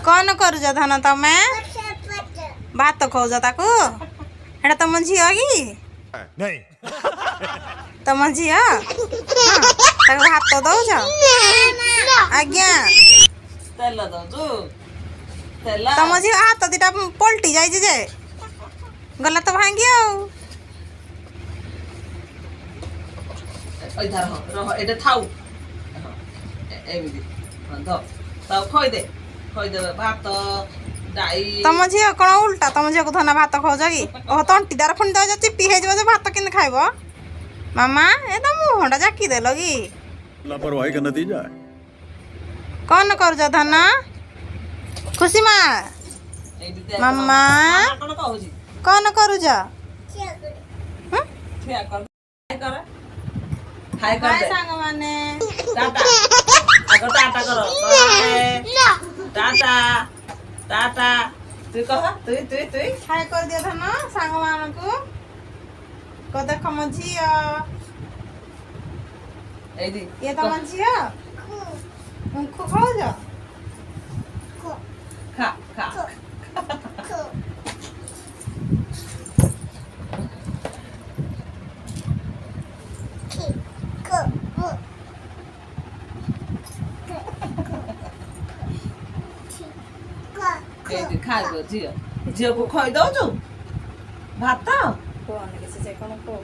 कौन करुज धन तमे भात खाऊज ताकू हेटा तुम झी कि नहीं तुम झी भात दौज आज्ञा तेल दौचु तेल तुम झी हाथ दीटा पलटि जाइए जे गला तो भांगी इधर हो रह एटा थाउ एमिति ध ताउ खोइ दे भात डाई तुम झी कौन उल्टा तुम झी को धना भात खाऊज कि ओह तंटीदार पुणी दौज चिपी हो भात कि खाइब मामा ए तो मुहटा जाकी देल कि लापरवाही का नतीजा है। कौन करुज धना खुशी माँ मामा कोन कहउजी कौन करुज ठिया कर हाय कर दे सांग माने टाटा आगो टाटा करो टाटा टाटा तू कह तू हाय कर दिया था ना सांग मान को देख म झिया ए दी ये तो म झिया उनको खाओ जा खा खा ए दी खा गो झियो को खोइ दउछु भात कौन कैसे से कौन को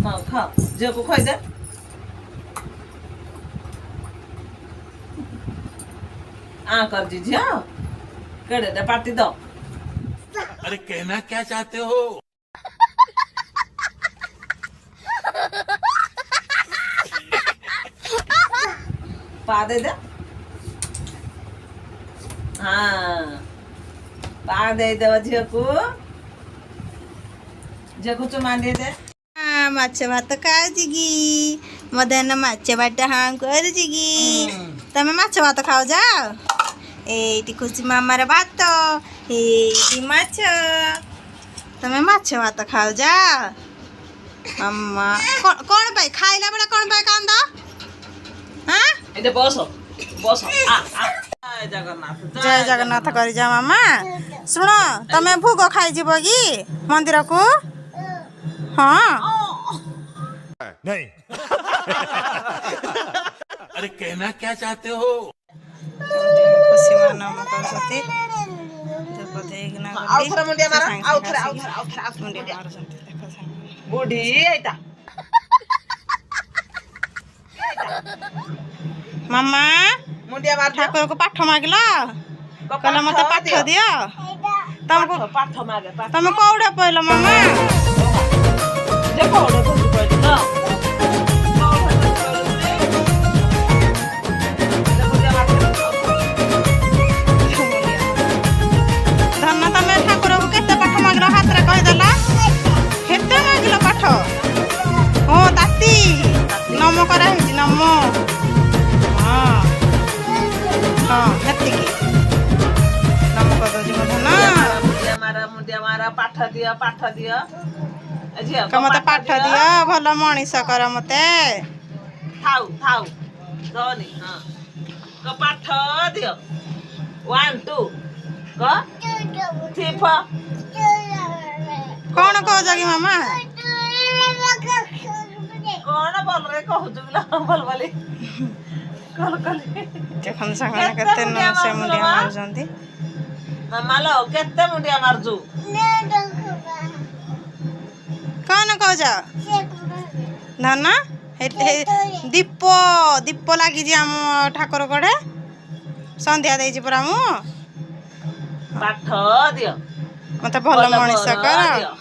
म खा झियो को खोइ दे आ कर जी झियो केड़े दे पार्टी दो अरे कहना क्या चाहते हो? पा दे हाँ पा दे झियो को चुमा दे दे माछ भात खाऊगी मध्याह्न माछ भात हाँ करुगी तमे माछ भात खाओ जाओ एटी खुशी मामार भात एटी माछ तमे माछ भात खाओ जाओ मामा कौन पाई खाइला बेला कौन पाई कांदा हाँ एटे बस बस आ जय जगन्नाथ जय जगन्नाथ करी जा मामा सुन तमे भोग खाई जीव कि मंदिर को हाँ नहीं अरे कहना क्या चाहते हो? खुशी नाम करसती जब देखना आउथरा मुंडिया मारा आउथरा मुंडिया मारसती देखो संग बुढ़ी आइता मामा मुंडिया मार ठाकुर को पाठ मागिला कहला मत पाठ दियो तुमको पाठ मागे पाठ तुम कौड़ा पहला मामा देखो ओडे को पड़े ना धन्ना तमे ठाकुर को केते पाठ मागिला हाथ रे कहि देला केते मागिला पाठ ओ ताती नम करा है नम हां हां हेती की नम कर दो जी धन्ना मुंडिया मारा पाठ दियो झियो मते पाठ दियो भल मनीष कर मते थाउ दोनी हां को पाठ दियो 1 2 को 3 4 कौन कहो जागी मामा कौन बोल रे कहू जुला बोल वाली कल जखन संगने केते न से मुंडिया मारजंती मामा लो केते मुंडिया मारजु कौन कहो जा धना दीप लगी जी आम ठाकुर कड़े संध्या दे परा मु पाठ दियो मते भल मनीष कर दियो